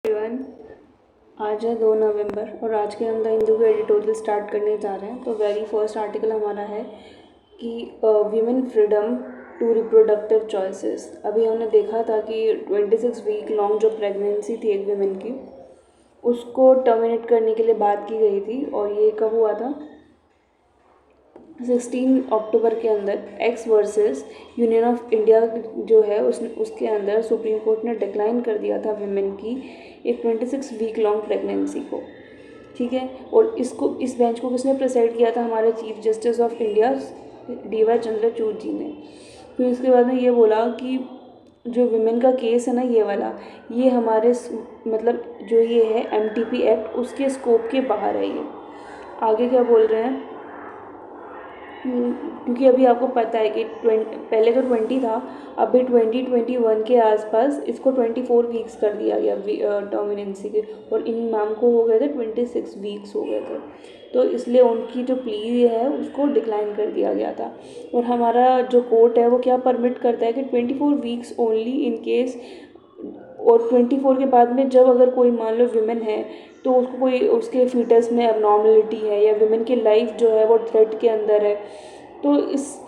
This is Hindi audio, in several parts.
एवरीवन, आज है 2 नवंबर और आज के हम द हिंदू के एडिटोरियल स्टार्ट करने जा रहे हैं। तो वेरी फर्स्ट आर्टिकल हमारा है कि women freedom to reproductive choices. अभी हमने देखा था कि 26 वीक लॉन्ग जो प्रेगनेंसी थी एक वीमेन की, उसको टर्मिनेट करने के लिए बात की गई थी। और ये कब हुआ था? 16 अक्टूबर के अंदर x versus union of India जो है उसके अंदर सुप्रीम कोर्ट ने डिक्लाइन कर दिया था विमेन की एक 26 वीक लॉन्ग प्रेगनेंसी को। ठीक है, और इस बेंच को किसने प्रेसाइड किया था? हमारे chief justice of India D Y. Chandrachud ji ने। फिर उसके बाद में ये बोला कि जो विमेन का केस है ना, ये वाला, ये हमारे मतलब जो ये है एमटीपी एक्ट उसके स्कोप के बाहर है। ये आगे क्या बोल रहे हैं, क्योंकि अभी आपको पता है कि पहले तो 20 था, अभी 2021 के आसपास इसको 24 वीक्स कर दिया गया टर्मिनेंसी के, और इन मैम को हो गए थे 26 वीक्स हो गए थे। तो इसलिए उनकी जो प्ली है उसको डिक्लाइन कर दिया गया था। और हमारा जो कोर्ट है वो क्या परमिट करता है कि 24 वीक्स ओनली इन केस, और 24 के बाद में जब अगर कोई मान लो विमेन है तो उसको कोई उसके फीटस में एबनॉर्मलिटी है या विमेन की लाइफ जो है वो थ्रेट के अंदर है, तो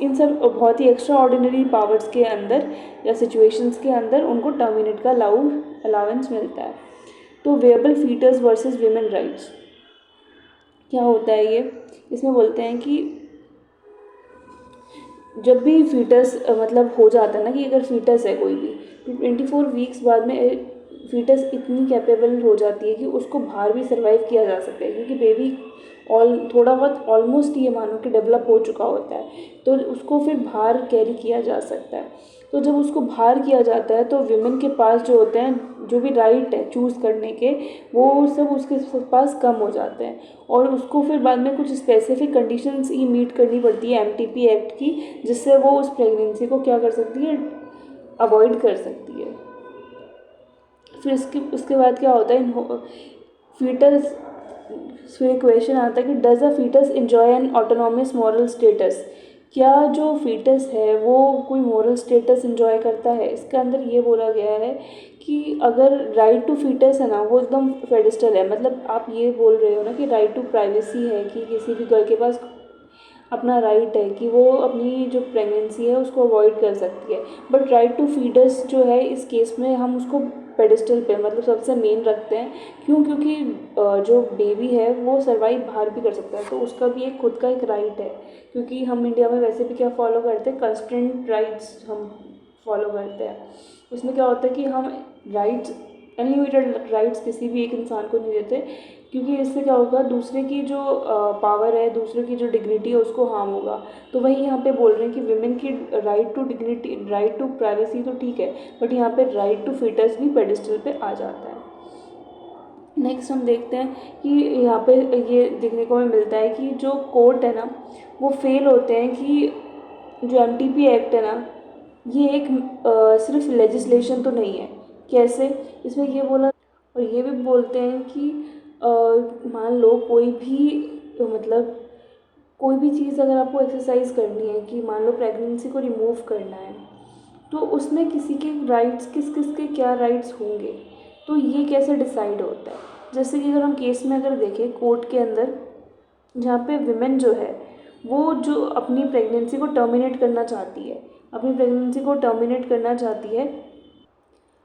इन सब बहुत ही एक्स्ट्रा ऑर्डिनरी पावर्स के अंदर या सिचुएशंस के अंदर उनको टर्मिनेट का अलाउंस मिलता है। तो वेएबल फीटस वर्सेस विमेन राइट्स क्या होता है ये? इसमें बोलते हैं कि जब भी फीटस मतलब हो जाता है ना, कि अगर फीटस है कोई भी, तो 24 वीक्स बाद में फीटस इतनी कैपेबल हो जाती है कि उसको बाहर भी सर्वाइव किया जा सकता है, क्योंकि बेबी थोड़ा बहुत ऑलमोस्ट ये मानो कि डेवलप हो चुका होता है, तो उसको फिर बाहर कैरी किया जा सकता है। तो जब उसको बाहर किया जाता है तो विमेन के पास जो होते हैं, जो भी राइट है चूज़ करने के, वो सब उसके पास कम हो जाते हैं, और उसको फिर बाद में कुछ स्पेसिफिक कंडीशंस ही मीट करनी पड़ती है एमटीपी एक्ट की, जिससे वो उस प्रेगनेंसी को क्या कर सकती है, अवॉइड कर सकती है। फिर उसके बाद क्या होता है, फीटस, फिर क्वेश्चन आता है कि does a foetus enjoy an autonomous moral status? क्या जो फीटस है वो कोई मॉरल स्टेटस एंजॉय करता है? इसके अंदर ये बोला गया है कि अगर राइट टू फीटस है ना, वो एकदम फेडिस्टल है। मतलब आप ये बोल रहे हो ना कि राइट टू प्राइवेसी है, कि किसी भी गर्ल के पास अपना राइट है कि वो अपनी जो प्रेगनेंसी है उसको अवॉइड कर सकती है, बट राइट टू फीटस जो है इस केस में हम उसको पेडिस्टल पे मतलब सबसे मेन रखते हैं। क्यों? क्योंकि जो बेबी है वो सर्वाइव बाहर भी कर सकता है, तो उसका भी एक खुद का एक राइट है। क्योंकि हम इंडिया में वैसे भी क्या फॉलो करते हैं, कंस्ट्रेंट राइट्स हम फॉलो करते हैं। उसमें क्या होता है कि हम राइट्स, अनलिमिटेड राइट्स किसी भी एक इंसान को नहीं देते, क्योंकि इससे क्या होगा, दूसरे की जो पावर है, दूसरे की जो डिग्निटी है उसको हार्म होगा। तो वही यहाँ पे बोल रहे हैं कि विमेन की right to dignity, right to privacy तो ठीक है, बट यहाँ पे राइट टू फीटस भी पेडिस्टल पे आ जाता है। नेक्स्ट हम देखते हैं कि यहाँ पे ये देखने को हमें मिलता है कि जो कोर्ट है ना, वो फेल होते हैं कि जो एमटीपी एक्ट है ना, ये एक सिर्फ लेजिस्लेशन तो नहीं है। कैसे? इसमें ये बोला, और ये भी बोलते हैं कि मान लो कोई भी मतलब कोई भी चीज़ अगर आपको एक्सरसाइज करनी है, कि मान लो प्रेगनेंसी को रिमूव करना है, तो उसमें किसी के राइट्स, किस किस के क्या राइट्स होंगे, तो ये कैसे डिसाइड होता है? जैसे कि अगर हम केस में अगर देखें कोर्ट के अंदर, जहाँ पे विमेन जो है वो जो अपनी प्रेगनेंसी को टर्मिनेट करना चाहती है, अपनी प्रेगनेंसी को टर्मिनेट करना चाहती है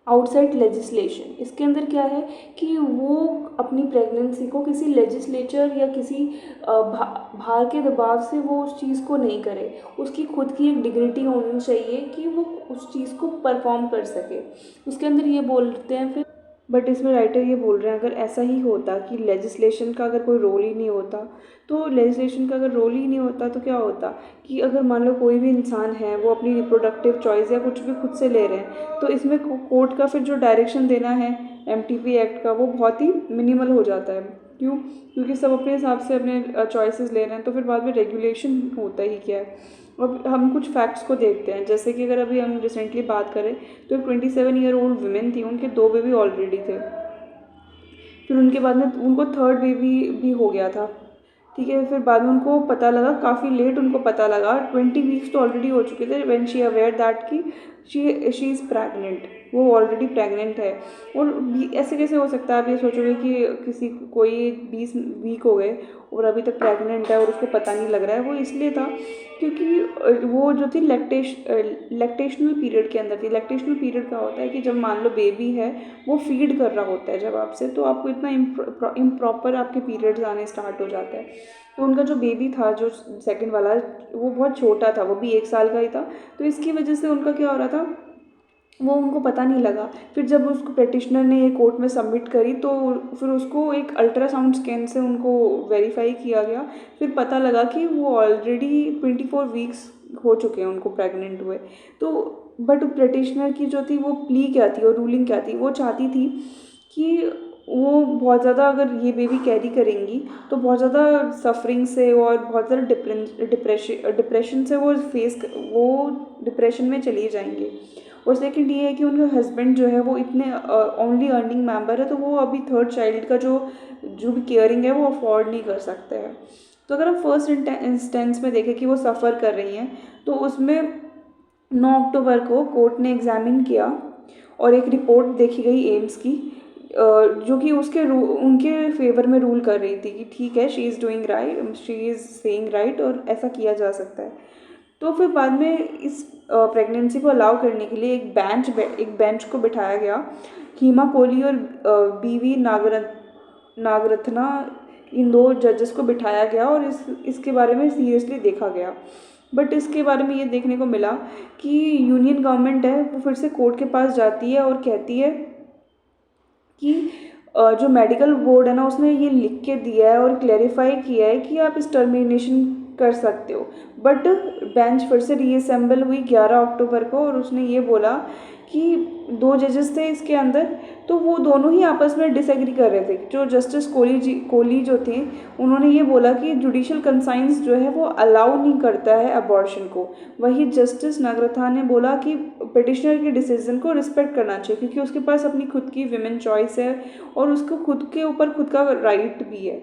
आउटसाइड लेजिस्लेशन। इसके अंदर क्या है कि वो अपनी प्रेगनेंसी को किसी लेजिस्लेचर या किसी बाहर के दबाव से वो उस चीज़ को नहीं करे। उसकी खुद की एक डिग्निटी होनी चाहिए कि वो उस चीज़ को परफॉर्म कर सके। उसके अंदर ये बोलते हैं फिर, बट इसमें राइटर ये बोल रहे हैं अगर ऐसा ही होता कि लेजिस्लेशन का अगर कोई रोल ही नहीं होता, तो लेजिस्लेशन का अगर रोल ही नहीं होता तो क्या होता कि अगर मान लो कोई भी इंसान है वो अपनी रिप्रोडक्टिव चॉइस या कुछ भी खुद से ले रहे हैं, तो इसमें कोर्ट का फिर जो डायरेक्शन देना है एमटीपी एक्ट का, वो बहुत ही मिनिमल हो जाता है। क्यों? क्योंकि सब अपने हिसाब से अपने चॉइसेस ले रहे हैं, तो फिर बाद में रेगुलेशन होता ही क्या है। अब हम कुछ फैक्ट्स को देखते हैं, जैसे कि अगर अभी हम रिसेंटली बात करें तो एक 27 ईयर ओल्ड वुमेन थी, उनके 2 बेबी ऑलरेडी थे। फिर उनके बाद में उनको 3rd बेबी भी हो गया था। ठीक है, फिर बाद में उनको पता लगा, काफ़ी लेट उनको पता लगा, 20 वीक्स तो ऑलरेडी हो चुके थे व्हेन शी अवेयर दैट कि शी इज़ प्रेग्नेंट। वो ऑलरेडी प्रेग्नेंट है। और ऐसे कैसे हो सकता है? आप ये सोचोगे कि कोई 20 वीक हो गए और अभी तक प्रेग्नेंट है और उसको पता नहीं लग रहा है। वो इसलिए था क्योंकि वो जो थी लैक्टेशनल पीरियड के अंदर थी। लैक्टेशनल पीरियड क्या होता है कि जब मान लो बेबी है वो फीड कर रहा होता है जब आपसे, तो आपको इतना इम्प्रॉपर आपके पीरियड्स आने स्टार्ट हो जाता है। तो उनका जो बेबी था, जो सेकंड वाला, वो बहुत छोटा था, वो भी 1 साल का ही था। तो इसकी वजह से उनका क्या हो रहा था, वो उनको पता नहीं लगा। फिर जब उसको पिटिशनर ने ये कोर्ट में सबमिट करी तो फिर उसको एक अल्ट्रासाउंड स्कैन से उनको वेरीफाई किया गया। फिर पता लगा कि वो ऑलरेडी 24 वीक्स हो चुके हैं उनको प्रेग्नेंट हुए। तो बट पिटिशनर की जो थी वो प्ली क्या थी और रूलिंग क्या थी, वो चाहती थी कि वो बहुत ज़्यादा अगर ये बेबी कैरी करेंगी तो बहुत ज़्यादा सफरिंग से और बहुत ज़्यादा डिप्रेशन से वो डिप्रेशन में चली जाएंगी। और सेकंड ये है कि उनका हस्बैंड जो है वो इतने ओनली अर्निंग मेंबर है, तो वो अभी थर्ड चाइल्ड का जो भी केयरिंग है वो अफोर्ड नहीं कर सकते हैं। तो अगर हम फर्स्ट इंस्टेंस में देखें कि वो सफ़र कर रही हैं, तो उसमें 9 अक्टूबर को कोर्ट ने एग्ज़ामिन किया और एक रिपोर्ट देखी गई एम्स की, जो कि उनके फेवर में रूल कर रही थी कि ठीक है, she is doing right, she is saying right और ऐसा किया जा सकता है। तो फिर बाद में इस प्रेगनेंसी को अलाउ करने के लिए एक बेंच को बिठाया गया। हीमा कोहली और बीवी नागरत्ना, इन 2 जजेस को बिठाया गया और इसके बारे में सीरियसली देखा गया। बट इसके बारे में ये देखने को मिला कि यूनियन गवर्नमेंट है वो फिर से कोर्ट के पास जाती है और कहती है कि जो मेडिकल बोर्ड है ना, उसने ये लिख के दिया है और क्लेरिफाई किया है कि आप इस टर्मिनेशन कर सकते हो। बट बेंच फिर से रीअसेंबल हुई 11 अक्टूबर को और उसने ये बोला कि 2 जजेस थे इसके अंदर, तो वो दोनों ही आपस में डिसएग्री कर रहे थे। जो जस्टिस कोहली जो थे, उन्होंने ये बोला कि जुडिशल कंसाइंस जो है वो अलाउ नहीं करता है अबॉर्शन को। वही जस्टिस नागरथा ने बोला कि पिटिशनर के डिसीजन को रिस्पेक्ट करना चाहिए क्योंकि उसके पास अपनी खुद की विमेन चॉइस है और उसको खुद के ऊपर खुद का राइट भी है।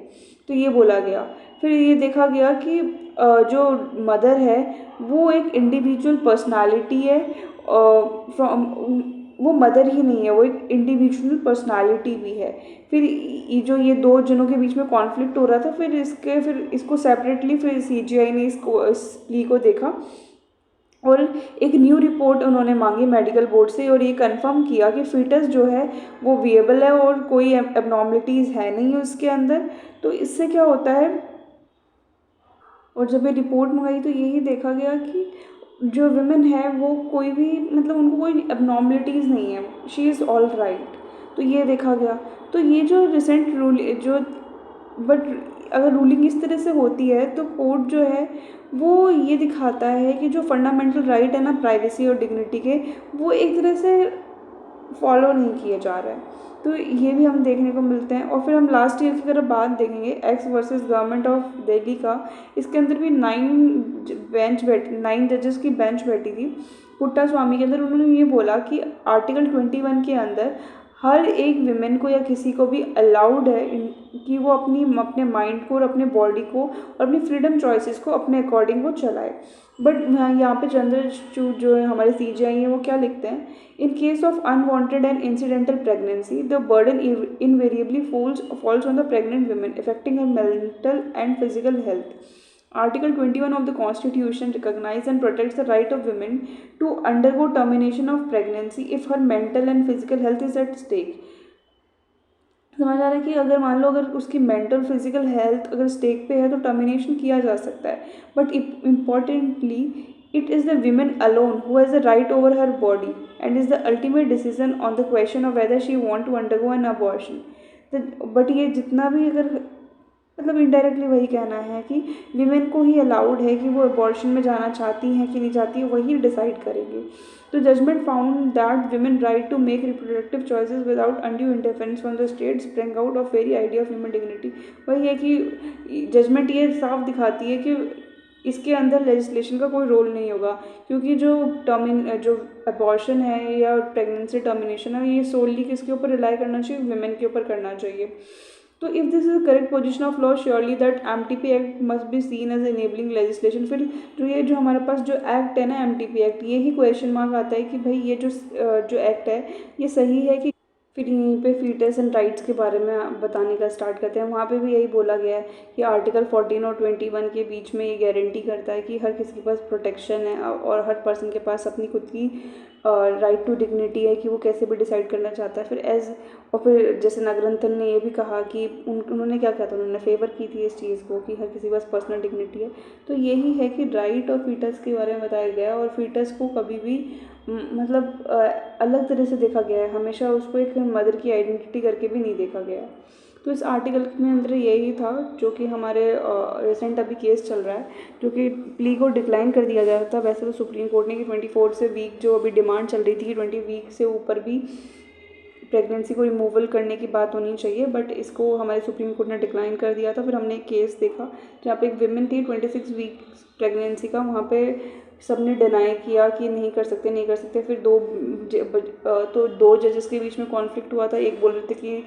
तो ये बोला गया। फिर ये देखा गया कि जो मदर है वो एक इंडिविजुअल पर्सनालिटी है, वो मदर ही नहीं है, वो एक इंडिविजुअल पर्सनालिटी भी है। फिर जो ये 2 जनों के बीच में कॉन्फ्लिक्ट हो रहा था, फिर इसको सेपरेटली फिर सीजीआई ने इस प्ली को देखा और एक न्यू रिपोर्ट उन्होंने मांगी मेडिकल बोर्ड से और ये कंफर्म किया कि फीटस जो है वो विएबल है और कोई एबनॉर्मलिटीज़ है नहीं उसके अंदर। तो इससे क्या होता है, और जब ये रिपोर्ट मंगाई तो यही देखा गया कि जो विमेन है वो कोई भी मतलब उनको कोई एबनॉर्मलिटीज़ नहीं है, शी इज़ ऑल राइट। तो ये देखा गया। तो ये जो रिसेंट रूल जो बट अगर रूलिंग इस तरह से होती है तो कोर्ट जो है वो ये दिखाता है कि जो फंडामेंटल राइट है ना प्राइवेसी और डिग्निटी के, वो एक तरह से फॉलो नहीं किए जा रहे हैं। तो ये भी हम देखने को मिलते हैं। और फिर हम लास्ट ईयर की अगर बात देखेंगे x versus government of Delhi का, इसके अंदर भी 9 जजेस की बेंच बैठी थी पुट्टा स्वामी के अंदर। उन्होंने ये बोला कि आर्टिकल 21 के अंदर हर एक विमेन को या किसी को भी अलाउड है कि वो अपने माइंड को और अपने बॉडी को और अपनी फ्रीडम चॉइसेस को अपने अकॉर्डिंग वो चलाए। बट यहाँ पे चंद्रचूड़ जो है हमारे सीजीआई हैं वो क्या लिखते हैं, in case of unwanted and incidental pregnancy the burden invariably falls on the pregnant women affecting her mental and physical health. Article 21 of the Constitution recognizes and protects the right of women to undergo termination of pregnancy if her mental and physical health is at stake. समझ आ रहा है कि अगर मान लो अगर उसकी मेंटल फिजिकल हेल्थ अगर स्टेक पे है तो टर्मिनेशन किया जा सकता है। But importantly it is the women alone who has the right over her body and is the ultimate decision on the question of whether she want to undergo an abortion. But ये जितना भी अगर मतलब इनडायरेक्टली वही कहना है कि विमेन को ही अलाउड है कि वो अबॉर्शन में जाना चाहती हैं कि नहीं चाहती, वही डिसाइड करेंगे। तो judgment found that women right to make reproductive choices without undue interference from the state spring out of very idea of human dignity. वही है कि जजमेंट ये साफ दिखाती है कि इसके अंदर लेजिस्लेशन का कोई रोल नहीं होगा क्योंकि जो अबॉर्शन है या प्रेगनेंसी टर्मिनेशन है ये सोलली किसके ऊपर रिलाई करना चाहिए, विमेन के ऊपर करना चाहिए। तो if this is correct position of law surely that MTP act must be seen as enabling legislation. फिर जो हमारे पास जो एक्ट है ना एमटीपी एक्ट, ये ही क्वेश्चन मार्क आता है कि भाई ये जो एक्ट है ये सही है कि। फिर यहीं पे फीटस एंड राइट्स के बारे में बताने का स्टार्ट करते हैं। वहाँ पे भी यही बोला गया है कि आर्टिकल 14 और 21 के बीच में ये गारंटी करता है कि हर किसी के पास प्रोटेक्शन है और हर पर्सन के पास अपनी खुद की राइट टू डिग्निटी है कि वो कैसे भी डिसाइड करना चाहता है। फिर जैसे नागरत्न ने ये भी कहा कि उन्होंने क्या किया था, उन्होंने फेवर की थी इस चीज़ को कि हर किसी के पास पर्सनल डिग्निटी है। तो यही है कि राइट और फीटस के बारे में बताया गया है और फीटस को कभी भी मतलब अलग तरह से देखा गया है, हमेशा उसको एक मदर की आइडेंटिटी करके भी नहीं देखा गया है। तो इस आर्टिकल में अंदर यही था जो कि हमारे रिसेंट अभी केस चल रहा है, जो कि प्ली को डिक्लाइन कर दिया गया था वैसे तो सुप्रीम कोर्ट ने कि 24 से वीक जो अभी डिमांड चल रही थी कि 20 वीक से ऊपर भी प्रेगनेंसी को रिमूवल करने की बात होनी चाहिए, बट इसको हमारे सुप्रीम कोर्ट ने डिक्लाइन कर दिया था। फिर हमने एक केस देखा जहाँ पे एक विमेन थी 26 वीक्स प्रेगनेंसी का, वहाँ पे सबने डिनाई किया कि नहीं कर सकते। फिर दो जजेस के बीच में कॉन्फ्लिक्ट हुआ था, एक बोल रहे थे कि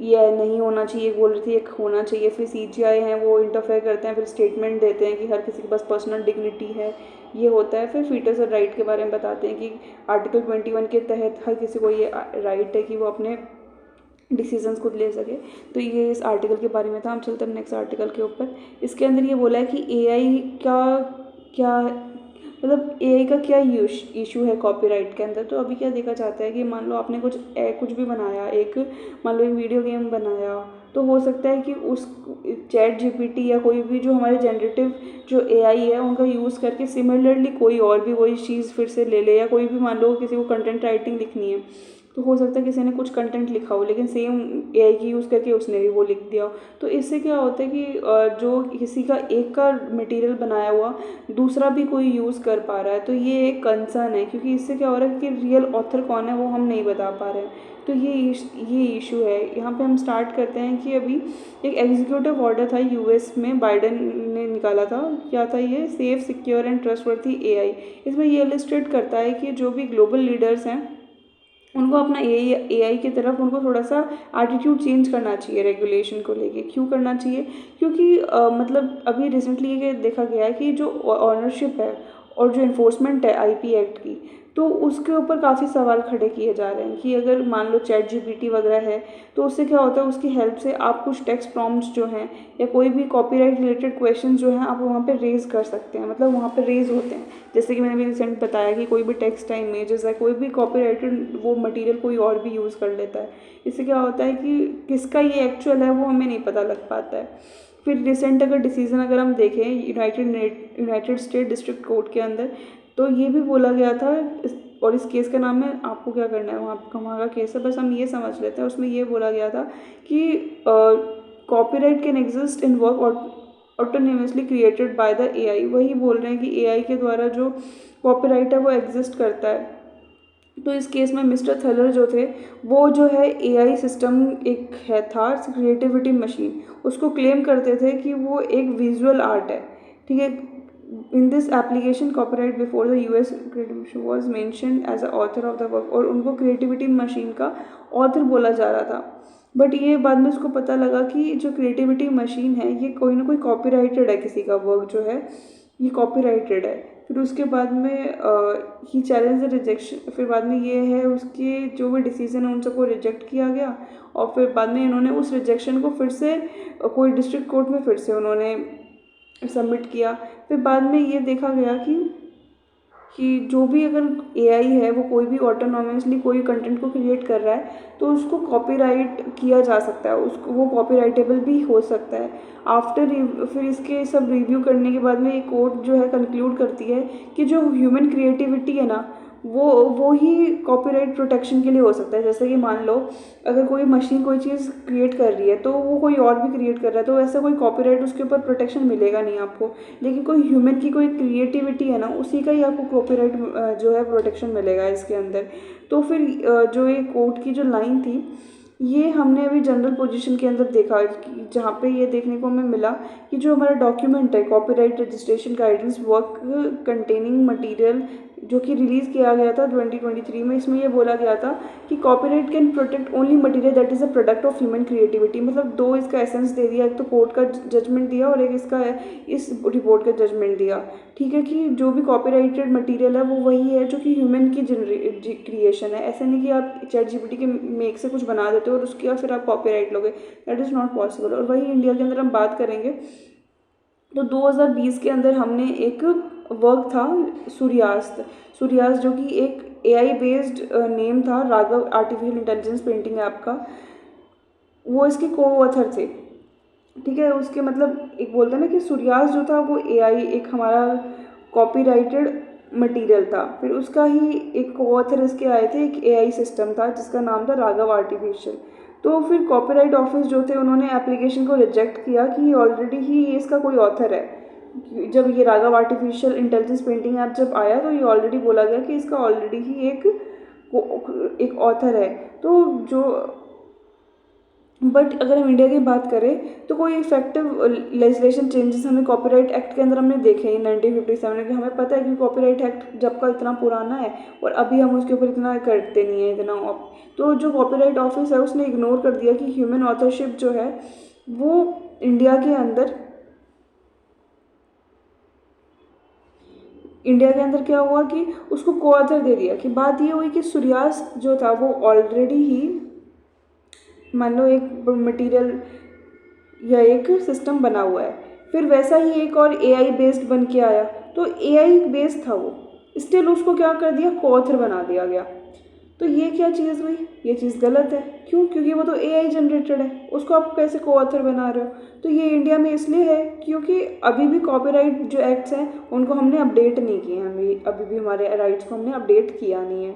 ये नहीं होना चाहिए, एक बोल रही थी एक होना चाहिए। फिर सीजीआई हैं वो इंटरफेयर करते हैं, फिर स्टेटमेंट देते हैं कि हर किसी के पास पर्सनल डिग्निटी है, ये होता है। फिर फीटस और राइट के बारे में बताते हैं कि आर्टिकल 21 के तहत हर किसी को ये राइट है कि वो अपने डिसीजंस खुद ले सके। तो ये इस आर्टिकल के बारे में था। हम चलते हैं नेक्स्ट आर्टिकल के ऊपर। इसके अंदर ये बोला है कि एआई का क्या मतलब एआई का क्या इशू है कॉपीराइट के अंदर। तो अभी क्या देखा जाता है कि मान लो आपने कुछ भी बनाया, मान लो एक वीडियो गेम बनाया, तो हो सकता है कि उस चैट जीपीटी या कोई भी जो हमारे जनरेटिव जो एआई है उनका यूज़ करके सिमिलरली कोई और भी वही चीज़ फिर से ले ले, या कोई भी मान लो किसी को कंटेंट राइटिंग लिखनी है तो हो सकता है किसी ने कुछ कंटेंट लिखा हो लेकिन सेम एआई की यूज़ करके उसने भी वो लिख दिया हो। तो इससे क्या होता है कि जो किसी का एक का मटेरियल बनाया हुआ दूसरा भी कोई यूज़ कर पा रहा है, तो ये एक कंसर्न है, क्योंकि इससे क्या हो रहा है कि रियल ऑथर कौन है वो हम नहीं बता पा रहे हैं। तो ये इशू है। यहाँ पे हम स्टार्ट करते हैं कि अभी एक एग्जीक्यूटिव ऑर्डर था यूएस में, बाइडन ने निकाला था। क्या था ये? Safe, secure and trustworthy AI. इसमें ये इलस्ट्रेट करता है कि जो भी ग्लोबल लीडर्स हैं उनको अपना एआई की तरफ उनको थोड़ा सा एटीट्यूड चेंज करना चाहिए रेगुलेशन को लेके। क्यों करना चाहिए? क्योंकि मतलब अभी रिसेंटली ये देखा गया है कि जो ऑनरशिप है और जो इन्फोर्समेंट है आईपी एक्ट की, तो उसके ऊपर काफ़ी सवाल खड़े किए जा रहे हैं कि अगर मान लो चैट जीपीटी वगैरह है तो उससे क्या होता है, उसकी हेल्प से आप कुछ टेक्स्ट प्रॉम्प्ट्स जो हैं या कोई भी कॉपीराइट रिलेटेड क्वेश्चन जो हैं आप वहाँ पे रेज़ कर सकते हैं, मतलब वहाँ पे रेज़ होते हैं। जैसे कि मैंने भी रिसेंट बताया कि कोई भी टेक्स्ट है, इमेजेस है, कोई भी कॉपीराइटेड वो मटेरियल कोई और भी यूज़ कर लेता है। इससे क्या होता है कि किसका ये एक्चुअल है वो हमें नहीं पता लग पाता है। फिर रिसेंट डिसीजन अगर हम देखें यूनाइटेड स्टेट डिस्ट्रिक्ट कोर्ट के अंदर, तो ये भी बोला गया था और इस केस का नाम है, आपको क्या करना है वहाँ का केस है, बस हम ये समझ लेते हैं। उसमें ये बोला गया था कि copyright can exist in work autonomously created by the AI. वही बोल रहे हैं कि एआई के द्वारा जो कॉपीराइट है वो एग्जिस्ट करता है। तो इस केस में मिस्टर थलर जो थे वो जो है एआई सिस्टम एक था क्रिएटिविटी मशीन, उसको क्लेम करते थे कि वो एक विजुअल आर्ट है, ठीक है। In this application copyright before the US was mentioned as a author of the work, और उनको क्रिएटिविटी मशीन का ऑथर बोला जा रहा था। बट ये बाद में उसको पता लगा कि जो क्रिएटिविटी मशीन है ये कोई ना कोई कॉपीराइटेड है, किसी का वर्क जो है ये कॉपीराइटेड है। फिर उसके बाद में ही चैलेंज द रिजेक्शन, फिर बाद में ये है उसके जो भी डिसीजन है उन सबको रिजेक्ट किया गया, और फिर बाद में इन्होंने उस रिजेक्शन को फिर से कोई डिस्ट्रिक्ट कोर्ट में फिर से उन्होंने सबमिट किया। फिर बाद में ये देखा गया कि जो भी अगर एआई है वो कोई भी ऑटोनॉमसली कोई कंटेंट को क्रिएट कर रहा है तो उसको कॉपीराइट किया जा सकता है, उसको वो कॉपीराइटेबल भी हो सकता है। फिर इसके सब रिव्यू करने के बाद में ये कोर्ट जो है कंक्लूड करती है कि जो ह्यूमन क्रिएटिविटी है ना वो ही कॉपीराइट प्रोटेक्शन के लिए हो सकता है। जैसे कि मान लो अगर कोई मशीन कोई चीज़ क्रिएट कर रही है तो वो कोई और भी क्रिएट कर रहा है, तो ऐसा कोई कॉपीराइट उसके ऊपर प्रोटेक्शन मिलेगा नहीं आपको, लेकिन कोई ह्यूमन की कोई क्रिएटिविटी है ना उसी का ही आपको कॉपीराइट जो है प्रोटेक्शन मिलेगा इसके अंदर। तो फिर जो ये कोर्ट की जो लाइन थी ये हमने अभी जनरल पोजीशन के अंदर देखा, जहाँ पे ये देखने को हमें मिला कि जो हमारा डॉक्यूमेंट है copyright registration guidance work containing material जो कि रिलीज़ किया गया था 2023 में, इसमें ये बोला गया था कि copyright can protect only material that is a product of human creativity. मतलब दो इसका एसेंस दे दिया, एक तो कोर्ट का जजमेंट दिया और एक इसका इस रिपोर्ट का जजमेंट दिया, ठीक है, कि जो भी कॉपीराइटेड मटेरियल है वो वही है जो कि ह्यूमन की क्रिएशन है। ऐसा नहीं कि आप ChatGPT के मेक से कुछ बना देते हो और उसके फिर आप कॉपीराइट लोगे, दैट इज़ नॉट पॉसिबल। और वही इंडिया के अंदर हम बात करेंगे तो 2020 के अंदर हमने एक वर्क था सूर्यास्त, जो कि एक AI बेस्ड नेम था, Raghav artificial intelligence painting app का, वो इसके को ऑथर थे, ठीक है। उसके मतलब एक बोलते हैं ना कि सूर्यास्त जो था वो AI एक हमारा कॉपीराइटेड मटेरियल था। फिर उसका ही एक को ऑथर इसके आए थे, एक AI सिस्टम था जिसका नाम था राघव आर्टिफिशियल। तो फिर कॉपीराइट ऑफिस जो थे उन्होंने एप्लीकेशन को रिजेक्ट किया कि ऑलरेडी ही ये इसका कोई ऑथर है। जब ये Raghav artificial intelligence painting app जब आया तो ये ऑलरेडी बोला गया कि इसका ऑलरेडी ही एक ऑथर है। तो जो बट अगर हम इंडिया की बात करें तो कोई इफेक्टिव लेजिस्लेशन चेंजेस हमें कॉपीराइट एक्ट के अंदर हमने देखे हैं 1957 के। हमें पता है कि कॉपीराइट एक्ट जब का इतना पुराना है और अभी हम उसके ऊपर इतना करते नहीं है इतना। तो जो कॉपीराइट ऑफिस है उसने इग्नोर कर दिया कि ह्यूमन ऑथरशिप जो है वो इंडिया के अंदर क्या हुआ कि उसको को ऑथर दे दिया। कि बात ये हुई कि सूर्यास्त जो था वो ऑलरेडी ही मान लो एक मटेरियल या एक सिस्टम बना हुआ है, फिर वैसा ही एक और AI बेस्ड बन के आया, तो AI बेस्ड था वो, स्टिल उसको क्या कर दिया, को ऑथर बना दिया गया। तो ये क्या चीज़ हुई, ये चीज़ गलत है। क्यों? क्योंकि वो तो AI जनरेटेड है, उसको आप कैसे को ऑथर बना रहे हो। तो ये इंडिया में इसलिए है क्योंकि अभी भी कॉपीराइट जो एक्ट्स हैं उनको हमने अपडेट नहीं किए हैं, अभी भी हमारे राइट्स को हमने अपडेट किया नहीं है,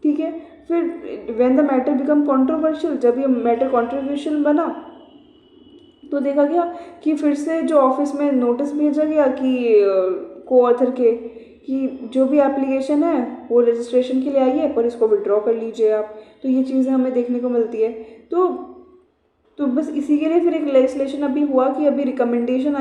ठीक है। फिर when the matter become controversial, जब ये मैटर कंट्रोवर्शियल बना तो देखा गया कि फिर से जो ऑफिस में नोटिस भेजा गया कि को ऑथर के कि जो भी एप्लीकेशन है वो रजिस्ट्रेशन के लिए आई है पर इसको विड्रॉ कर लीजिए आप। तो ये चीज़ें हमें देखने को मिलती है। तो बस इसी के लिए फिर एक लेजिस्लेशन अभी हुआ कि अभी रिकमेंडेशन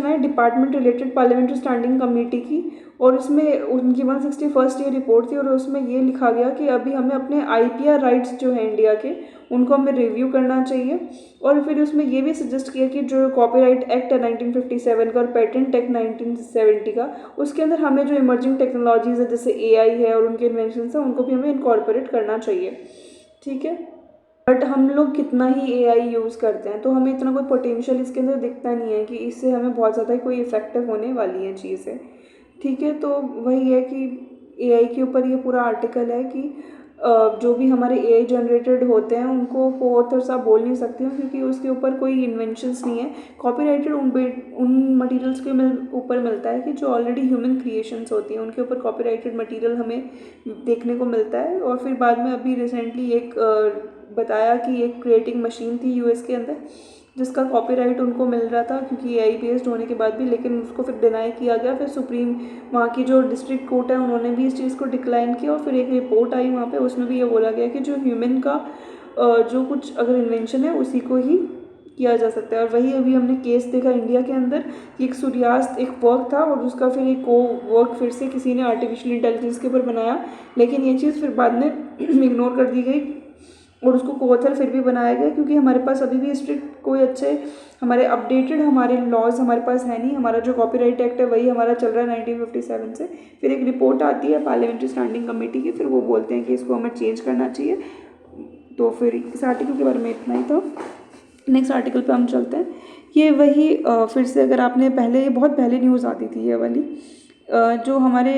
आई department related parliamentary standing committee की, और उसमें उनकी 161st ये रिपोर्ट थी और उसमें ये लिखा गया कि अभी हमें अपने IPR राइट्स जो हैं इंडिया के उनको हमें रिव्यू करना चाहिए। और फिर उसमें ये भी सजेस्ट किया कि जो कॉपीराइट एक्ट है 1957 का और पेटेंट एक्ट 1970 का, उसके अंदर हमें जो इमर्जिंग टेक्नोलॉजीज़ है जैसे AI है और उनके इन्वेंशन है उनको भी हमें इनकॉर्पोरेट करना चाहिए, ठीक है। बट हम लोग कितना ही AI यूज़ करते हैं तो हमें इतना कोई पोटेंशियल इसके अंदर दिखता नहीं है कि इससे हमें बहुत ज़्यादा कोई इफेक्टिव होने वाली है चीज़ें, ठीक है। तो वही है कि AI के ऊपर ये पूरा आर्टिकल है कि जो भी हमारे AI जनरेटेड होते हैं उनको को ऑथर्स आप बोल नहीं सकते हो क्योंकि उसके ऊपर कोई इन्वेंशंस नहीं है। कॉपीराइटेड उन मटेरियल्स के ऊपर मिलता है कि जो ऑलरेडी ह्यूमन क्रिएशंस होती हैं, उनके ऊपर कॉपीराइटेड मटेरियल हमें देखने को मिलता है। और फिर बाद में अभी रिसेंटली एक बताया कि एक क्रिएटिंग मशीन थी US के अंदर जिसका कॉपीराइट उनको मिल रहा था क्योंकि AI बेस्ड होने के बाद भी, लेकिन उसको फिर डिनाई किया गया। फिर सुप्रीम वहाँ की जो डिस्ट्रिक्ट कोर्ट है उन्होंने भी इस चीज़ को डिक्लाइन किया और फिर एक रिपोर्ट आई वहाँ पे, उसमें भी ये बोला गया कि जो ह्यूमन का जो कुछ अगर इन्वेंशन है उसी को ही किया जा सकता है। और वही अभी हमने केस देखा इंडिया के अंदर कि एक सूर्यास्त एक वर्क था और उसका फिर एक को वर्क फिर से किसी ने आर्टिफिशियल इंटेलिजेंस के ऊपर बनाया, लेकिन ये चीज़ फिर बाद में इग्नोर कर दी गई और उसको कोऑथर फिर भी बनाया गया क्योंकि हमारे पास अभी भी स्ट्रिक्ट कोई अच्छे हमारे अपडेटेड हमारे लॉज हमारे पास है नहीं। हमारा जो कॉपीराइट एक्ट है वही हमारा चल रहा है 1957 से। फिर एक रिपोर्ट आती है पार्लियामेंट्री स्टैंडिंग कमेटी की, फिर वो बोलते हैं कि इसको हमें चेंज करना चाहिए। तो फिर इस आर्टिकल के बारे में इतना ही था। नेक्स्ट आर्टिकल पे हम चलते हैं। ये वही फिर से अगर आपने पहले, ये बहुत पहले न्यूज़ आती थी ये वाली, जो हमारे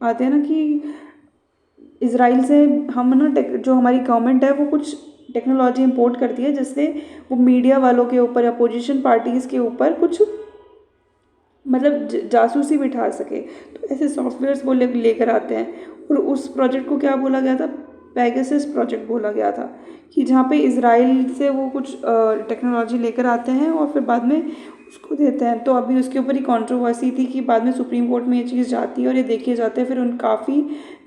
आते हैं ना कि इज़राइल से हम ना जो हमारी गवर्नमेंट है वो कुछ टेक्नोलॉजी इंपोर्ट करती है जिससे वो मीडिया वालों के ऊपर, अपोजिशन पार्टीज़ के ऊपर कुछ मतलब जासूसी बिठा सके। तो ऐसे सॉफ्टवेयर्स वो लेकर आते हैं और उस प्रोजेक्ट को क्या बोला गया था, पेगासस प्रोजेक्ट बोला गया था, कि जहाँ पे इज़राइल से वो कुछ टेक्नोलॉजी लेकर आते हैं और फिर बाद में उसको देते हैं। तो अभी उसके ऊपर ही कंट्रोवर्सी थी कि बाद में सुप्रीम कोर्ट में ये चीज़ जाती है और ये देखी जाता है। फिर उन काफ़ी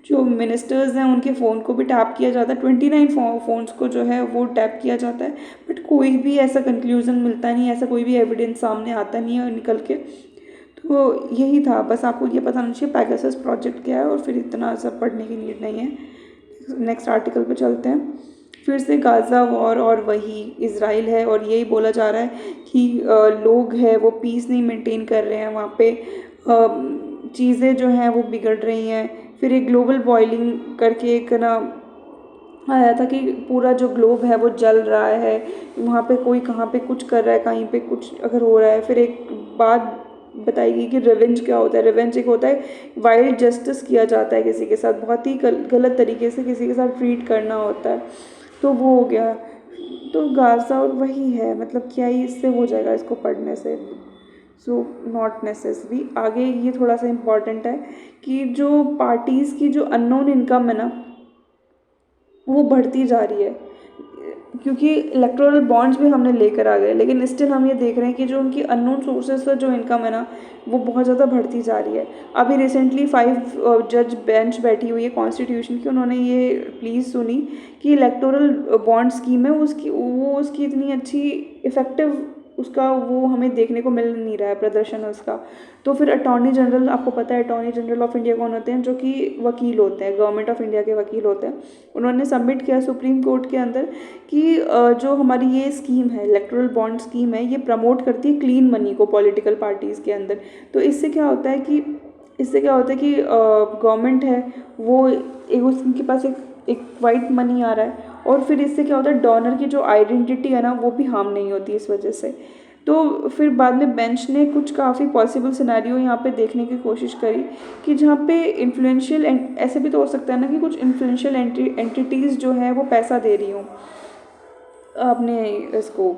जो मिनिस्टर्स हैं उनके फ़ोन को भी टैप किया जाता है, 29 फ़ोन्स को जो है वो टैप किया जाता है, बट कोई भी ऐसा कंक्लूज़न मिलता नहीं, ऐसा कोई भी एविडेंस सामने आता नहीं है निकल के। तो यही था, बस आपको ये पता होना चाहिए पैगासस प्रोजेक्ट क्या है, और फिर इतना सब पढ़ने की नीड नहीं है। नेक्स्ट आर्टिकल पे चलते हैं। फिर से गाज़ा वॉर और वही इज़राइल है, और यही बोला जा रहा है कि लोग हैं वो पीस नहीं मेंटेन कर रहे हैं वहाँ पे, चीज़ें जो हैं वो बिगड़ रही हैं। फिर एक ग्लोबल बॉइलिंग करके एक ना आया था कि पूरा जो ग्लोब है वो जल रहा है, वहाँ पे कोई कहाँ पे कुछ कर रहा है, कहीं पे कुछ अगर हो रहा है। फिर एक बात बताई गई कि रिवेंज क्या होता है। रिवेंज एक होता है वाइल्ड जस्टिस किया जाता है किसी के साथ, बहुत ही गलत तरीके से किसी के साथ ट्रीट करना होता है, तो वो हो गया। तो गाज़ा और वही है, मतलब क्या ही इससे हो जाएगा इसको पढ़ने से, सो नॉट नेसेसरी। आगे ये थोड़ा सा इम्पॉर्टेंट है कि जो पार्टीज़ की जो अननोन इनकम है ना वो बढ़ती जा रही है, क्योंकि इलेक्टोरल बॉन्ड्स भी हमने लेकर आ गए, लेकिन स्टिल हम ये देख रहे हैं कि जो उनकी अननोन सोर्सेज से जो इनकम है ना वो बहुत ज़्यादा बढ़ती जा रही है। अभी रिसेंटली 5 जज बेंच बैठी हुई है कॉन्स्टिट्यूशन की, उन्होंने ये प्लीज़ सुनी कि इलेक्टोरल बॉन्ड स्कीम है उसकी इतनी अच्छी इफ़ेक्टिव उसका वो हमें देखने को मिल नहीं रहा है प्रदर्शन उसका। तो फिर अटॉर्नी जनरल, आपको पता है अटॉर्नी जनरल ऑफ इंडिया कौन होते हैं, जो कि वकील होते हैं, गवर्नमेंट ऑफ इंडिया के वकील होते हैं। उन्होंने सबमिट किया सुप्रीम कोर्ट के अंदर कि जो हमारी ये स्कीम है इलेक्टोरल बॉन्ड स्कीम है, ये प्रमोट करती है क्लीन मनी को पॉलिटिकल पार्टीज़ के अंदर। तो इससे क्या होता है कि गवर्नमेंट है वो एक उनके पास एक वाइट मनी आ रहा है, और फिर इससे क्या होता है डोनर की जो आइडेंटिटी है ना वो भी हार्म नहीं होती इस वजह से। तो फिर बाद में बेंच ने कुछ काफ़ी पॉसिबल सिनेरियो यहाँ पे देखने की कोशिश करी कि जहाँ पे इन्फ्लुएंशियल, ऐसे भी तो हो सकता है ना कि कुछ इन्फ्लुएंशियल एंटिटीज़ जो है वो पैसा दे रही हों अपने इसको,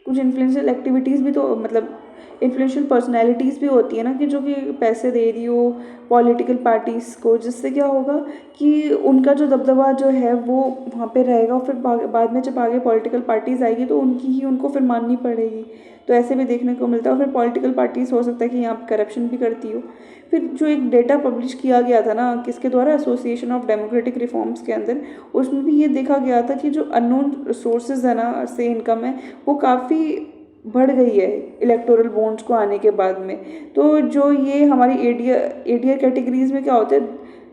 कुछ इन्फ्लुएंशियल एक्टिविटीज़ भी तो मतलब इन्फ्लुएंशियल पर्सनैलिटीज़ भी होती है ना कि जो कि पैसे दे रही हो पॉलिटिकल पार्टीज़ को, जिससे क्या होगा कि उनका जो दबदबा जो है वो वहाँ पे रहेगा। फिर बाद में जब आगे पॉलिटिकल पार्टीज़ आएगी तो उनकी ही उनको फिर माननी पड़ेगी। तो ऐसे भी देखने को मिलता है। और फिर पॉलिटिकल पार्टीज़ हो सकता है कि यहाँ पर करप्शन भी करती हो। फिर जो एक डेटा पब्लिश किया गया था ना किसके द्वारा, एसोसिएशन ऑफ डेमोक्रेटिक रिफॉर्म्स के अंदर, उसमें भी ये देखा गया था कि जो अननोन सोर्सेज है ना से इनकम है वो काफ़ी बढ़ गई है इलेक्टोरल बॉन्ड्स को आने के बाद में। तो जो ये हमारी एडीआर कैटेगरीज में क्या होता है,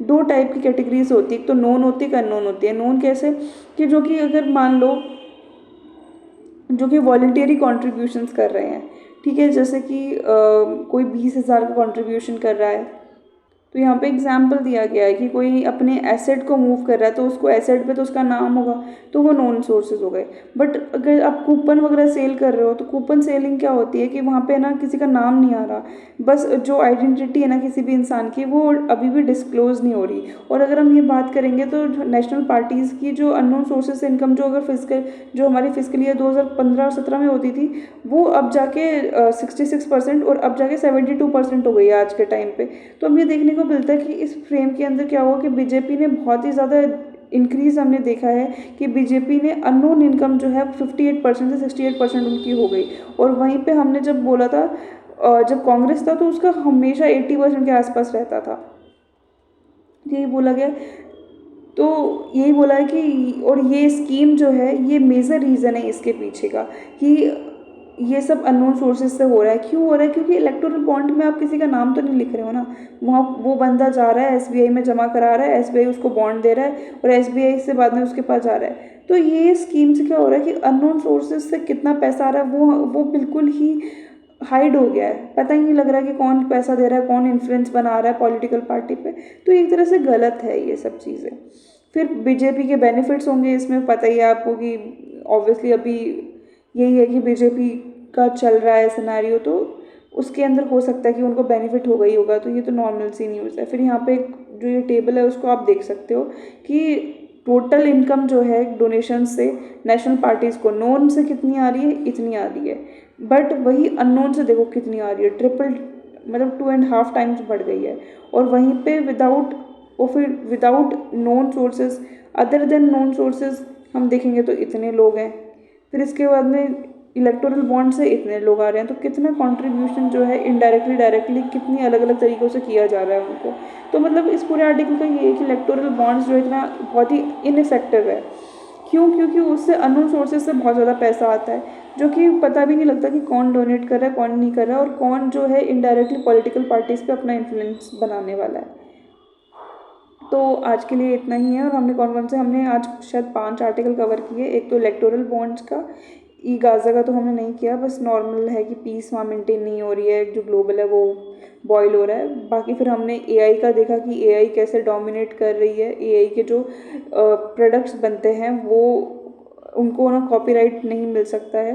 2 टाइप की कैटेगरीज होती है, एक तो नोन होती है, एक अननोन होती है। नोन कैसे कि जो कि अगर मान लो जो कि वॉलंटियरी कॉन्ट्रीब्यूशंस कर रहे हैं, ठीक है, जैसे कि कोई 20,000 का कॉन्ट्रीब्यूशन कर रहा है, तो यहाँ पे एग्जाम्पल दिया गया है कि कोई अपने एसेट को मूव कर रहा है तो उसको एसेट पे तो उसका नाम होगा, तो वो नॉन सोर्सेज हो गए। बट अगर आप कूपन वगैरह सेल कर रहे हो तो कूपन सेलिंग क्या होती है कि वहाँ पे ना किसी का नाम नहीं आ रहा, बस जो आइडेंटिटी है ना किसी भी इंसान की वो अभी भी डिस्क्लोज नहीं हो रही। और अगर हम ये बात करेंगे तो नेशनल पार्टीज़ की जो अननोन सोर्सेज से इनकम जो हमारी फिजिकल ईयर 2015 और 17 में होती थी, वो अब जाके 66% और अब जाके 72% हो गई है आज के टाइम पे। तो अब ये देखने को मिलता है कि इस फ्रेम के अंदर क्या हुआ कि बीजेपी ने बहुत ही ज़्यादा इंक्रीज़ हमने देखा है कि बीजेपी ने अननोन इनकम जो है 58% से 68% उनकी हो गई। और वहीं पे हमने जब बोला था जब कांग्रेस था तो उसका हमेशा 80% के आसपास रहता था, यही बोला गया। तो यही बोला है कि और ये स्कीम जो है ये मेजर रीज़न है इसके पीछे का कि ये सब अननोन सोर्सेज से हो रहा है। क्यों हो रहा है? क्योंकि इलेक्टोरल बॉन्ड में आप किसी का नाम तो नहीं लिख रहे हो ना, वहाँ वो बंदा जा रहा है एसबीआई में जमा करा रहा है, एसबीआई उसको बॉन्ड दे रहा है और एसबीआई से बाद में उसके पास जा रहा है। तो ये स्कीम से क्या हो रहा है कि अननोन सोर्सेज से कितना पैसा आ रहा है वो बिल्कुल ही हाइड हो गया है, पता ही नहीं लग रहा है कि कौन पैसा दे रहा है, कौन इन्फ्लुएंस बना रहा है पॉलिटिकल पार्टी पे। तो एक तरह से गलत है ये सब चीज़ें। फिर बीजेपी के बेनिफिट्स होंगे इसमें, पता ही है आपको कि ऑब्वियसली अभी यही है कि बीजेपी का चल रहा है सिनेरियो, तो उसके अंदर हो सकता है कि उनको बेनिफिट होगा ही होगा। तो ये तो नॉर्मल सी न्यूज़ है। फिर यहाँ पे जो ये टेबल है उसको आप देख सकते हो कि टोटल इनकम जो है डोनेशन से नेशनल पार्टीज़ को नोन से कितनी आ रही है, इतनी आ रही है, बट वही अननोन से देखो कितनी आ रही है, ट्रिपल मतलब 2.5 टाइम्स बढ़ गई है। और वहीं पे without known sources, other than known sources हम देखेंगे तो इतने लोग हैं। फिर इसके बाद में इलेक्टोरल बॉन्ड से इतने लोग आ रहे हैं, तो कितना कंट्रीब्यूशन जो है इनडायरेक्टली डायरेक्टली कितनी अलग अलग तरीक़ों से किया जा रहा है उनको। तो मतलब इस पूरे आर्टिकल का ये है कि इलेक्टोरल बॉन्ड्स जो इतना बहुत ही इनइफेक्टिव है, क्यों? क्योंकि उससे अननोन सोर्सेज से बहुत ज़्यादा पैसा आता है, जो कि पता भी नहीं लगता कि कौन डोनेट कर रहा है, कौन नहीं कर रहा है, और कौन जो है इनडायरेक्टली पॉलिटिकल पार्टीज़ पे अपना इन्फ्लुएंस बनाने वाला है। तो आज के लिए इतना ही है। और हमने कौन-कौन से, हमने आज शायद 5 आर्टिकल कवर किए। एक तो इलेक्टोरल बॉन्ड्स का, ई गाज़ा का तो हमने नहीं किया, बस नॉर्मल है कि पीस वहाँ मेंटेन नहीं हो रही है, जो ग्लोबल है वो बॉयल हो रहा है। बाकी फिर हमने एआई का देखा कि एआई कैसे डोमिनेट कर रही है। एआई के जो प्रोडक्ट्स बनते हैं वो, उनको ना कॉपीराइट नहीं मिल सकता है।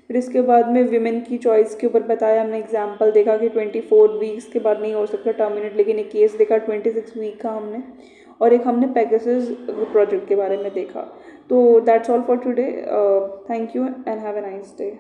फिर इसके बाद में विमेन की चॉइस के ऊपर बताया हमने, एग्जांपल देखा कि 24 वीक्स के बाद नहीं हो सकता टर्मिनेट, लेकिन एक केस देखा 26 वीक का हमने। और एक हमने पेगासस प्रोजेक्ट के बारे में देखा। तो that's all for today. Thank you and have a nice day.